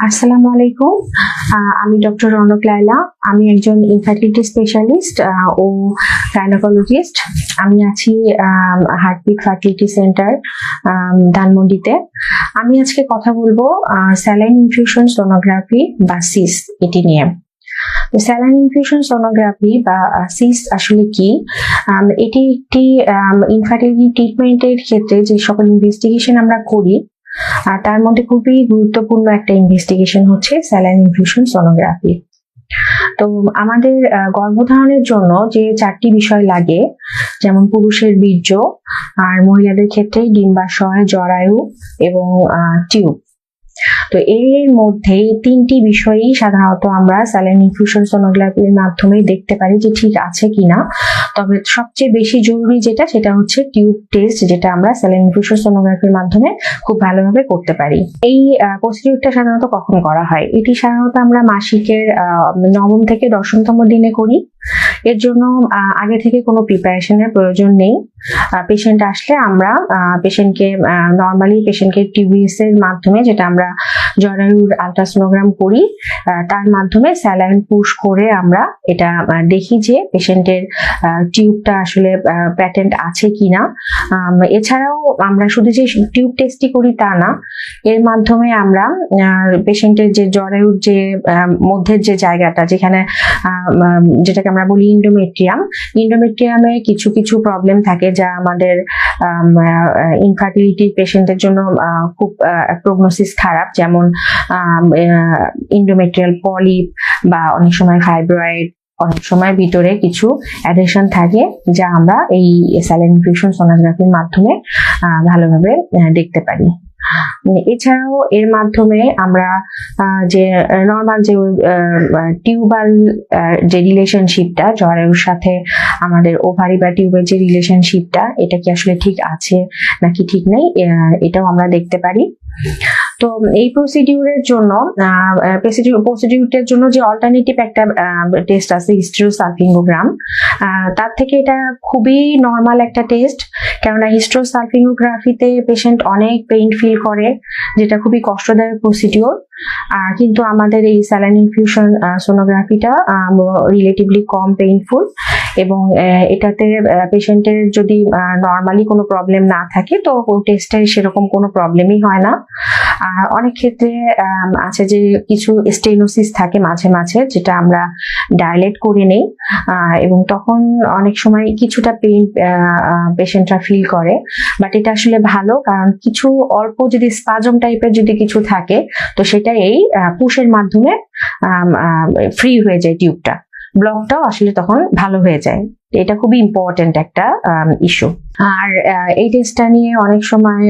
আসসালামু আলাইকুম। আমি ডক্টর রৌনক লায়লা। আমি একজন ইনফার্টিলিটি স্পেশালিস্ট ও গাইনোকোলজিস্ট। আমি আছি হার্টবিট ফার্টিলিটি সেন্টার ধানমন্ডিতে। আমি আজকে কথা বলবো স্যালাইন ইনফিউশন সোনোগ্রাফি বা সিস এটি নিয়ে। স্যালাইন ইনফিউশন সোনোগ্রাফি বা সিস আসলে কি? এটি একটি ইনফার্টিলিটি ট্রিটমেন্টের ক্ষেত্রে যে সকল ইনভেস্টিগেশন আমরা করি তার মধ্যে খুবই গুরুত্বপূর্ণ একটা ইনভেস্টিগেশন হচ্ছে স্যালাইন ইনফিউশন সোনোগ্রাফি। তো আমাদের গর্ভধারণের জন্য যে 4টি বিষয় লাগে, যেমন পুরুষের বীর্য, আর মহিলাদের ক্ষেত্রে ডিম্বাশয়, জরায়ু এবং টিউব। তো এর মধ্যে 3টি বিষয়ই সাধারণত আমরা স্যালাইন ইনফিউশন সোনোগ্রাফির মাধ্যমে দেখতে পারি যে ঠিক আছে কিনা। তবে সবচেয়ে বেশি জরুরি সেটা হচ্ছে টিউব টেস্ট, যেটা আমরা স্যালাইন ইনফিউশন সোনোগ্রাফির মাধ্যমে খুব ভালোভাবে করতে পারি। এই প্রসিডিউরটা সাধারণত কখন করা হয়? এটি সাধারণত আমরা মাসিকের 9ম থেকে 10মতম দিনে করি। এর জন্য আগে থেকে কোনো প্রিপারেশনের প্রয়োজন নেই। পেশেন্ট আসলে আমরা পেশেন্টকে টিউবিএস এর মাধ্যমে, যেটা আমরা জরায়ুর আলট্রাসোনোগ্রাম করি, তার মাধ্যমে স্যালাইন পুশ করে আমরা এটা দেখি যে পেশেন্টের টিউবটা আসলে প্যাটেন্ট আছে কিনা। এছাড়াও আমরা শুধু যে টিউব টেস্টই করি তা না, এর মাধ্যমে আমরা পেশেন্টের যে জরায়ুর যে মধ্যের যে জায়গাটা, যেটাকে আমরা বলি ইন্ডোমেট্রিয়ামে কিছু কিছু প্রবলেম থাকে যা আমাদের ইনফার্টিলিটি পেশেন্টের জন্য খুব প্রগনোসিস খারাপ, যেমন ইন্ডোমেট্রিয়াল পলিপ বা অনেক সময় ফাইব্রয়েড, অনেক সময় ভিতরে কিছু অ্যাডহেশন থাকে যা আমরা এই স্যালাইন ইনফিউশন সোনোগ্রাফির মাধ্যমে ভালোভাবে দেখতে পারি। এছাড়াও এর মাধ্যমে আমরা যে নর্মাল যে টিউবাল যে রিলেশনশিপটা জরায়ুর সাথে আমাদের ওভারি বা টিউবের যে রিলেশনশিপটা, এটা কি আসলে ঠিক আছে নাকি ঠিক নেই, এটাও আমরা দেখতে পারি। তো এই প্রসিডিউরের জন্য যে অল্টারনেটিভ একটা টেস্ট আছে, হিস্টেরোসালপিঙ্গোগ্রাম, তার থেকে এটা খুবই নর্মাল একটা টেস্ট। কেননা হিস্টেরোসালপিঙ্গোগ্রাফিতে পেশেন্ট অনেক পেইন ফিল করে, যেটা খুবই কষ্টদায়ক প্রসিডিউর। কিন্তু আমাদের এই স্যালাইন ইনফিউশন সোনোগ্রাফিটা রিলেটিভলি কম পেইনফুল, এবং এটাতে পেশেন্টের যদি নর্মালি কোনো প্রবলেম না থাকে তো টেস্টে সেরকম কোনো প্রবলেমই হয় না। অনেক ক্ষেত্রে আছে যে কিছু স্টেনোসিস থাকে মাঝে মাঝে, যেটা আমরা ডাইলেট করে নেই, এবং তখন অনেক সময় কিছুটা পেইন পেশেন্টরা ফিল করে। বাট এটা আসলে ভালো, কারণ কিছু অল্প যদি স্পাজম টাইপের যদি কিছু থাকে তো সেটা এই পুশের মাধ্যমে ফ্রি হয়ে যায়, টিউবটা ব্লকটাও আসলে তখন ভালো হয়ে যায়। এটা খুবই ইম্পর্টেন্ট একটা ইস্যু। আর এই টেস্টটা নিয়ে অনেক সময়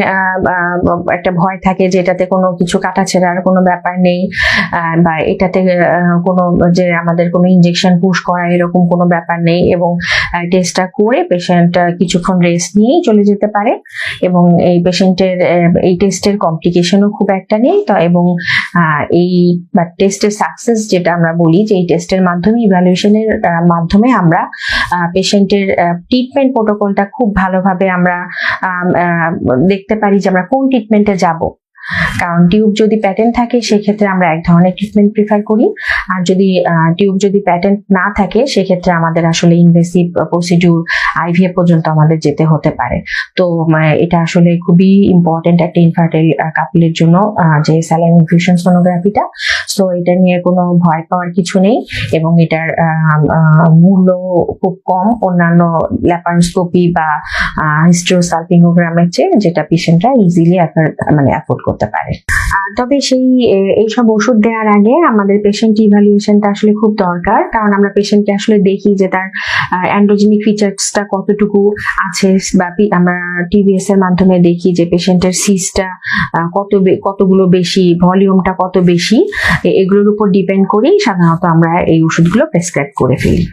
একটা ভয় থাকে যে এটাতে কোনো কিছু কাটাছেঁড়ার কোনো ব্যাপার নেই, বা এটাতে কোনো যে আমাদের কোনো ইনজেকশন পুশ করা এরকম কোনো ব্যাপার নেই, এবং টেস্টটা করে পেশেন্ট কিছুক্ষণ রেস্ট নিয়েই চলে যেতে পারে, এবং এই পেশেন্টের এই টেস্টের কমপ্লিকেশনও খুব একটা নেই। তো এবং এই টেস্টের সাকসেস, যেটা আমরা বলি যে এই টেস্টের মাধ্যমে, ইভ্যালুয়েশনের মাধ্যমে আমরা পেশেন্টের ট্রিটমেন্ট প্রোটোকলটা খুব ভালোভাবে আমরা দেখতে পারি যে আমরা কোন ট্রিটমেন্টে যাব। কারণ টিউব যদি প্যাটেন্ট থাকে সেক্ষেত্রে আমরা এক ধরনের ট্রিটমেন্ট প্রিফার করি, আর যদি টিউব যদি প্যাটেন্ট না থাকে সেক্ষেত্রে আমাদের আসলে ইনভেসিভ প্রসিডিউর আইভিএফ পর্যন্ত আমাদের যেতে হতে পারে। তো এটা আসলে খুবই ইম্পর্টেন্ট একটা ইনফার্টাইল কাপলের জন্য যে স্যালাইন ইনফিউশন সোনোগ্রাফিটা। সো এটা নিয়ে কোনো ভয় পাওয়ার কিছু নেই, এবং এটার মূল্য খুব কম অন্যান্য ল্যাপারোস্কোপি বা হিস্টেরোসালপিঙ্গোগ্রামের চেয়ে, যেটা পেশেন্টরা ইজিলি অ্যাফোর্ড করতে পারে। তবে এইসব ওষুধ দেওয়ার আগে আমাদের পেশেন্ট ইভ্যালুয়েশনটা আসলে খুব দরকার, কারণ আমরা পেশেন্টকে আসলে দেখি যে তার অ্যান্ড্রোজেনিক ফিচার্সটা কতটুকু আছে, বা আমরা টিবিএস এর মাধ্যমে দেখি যে পেশেন্টের সিসটা কতগুলো বেশি, ভলিউমটা কত বেশি, এগুলোর উপর ডিপেন্ড করেই সাধারণত আমরা এই ওষুধগুলো প্রেসক্রাইব করে ফেলি।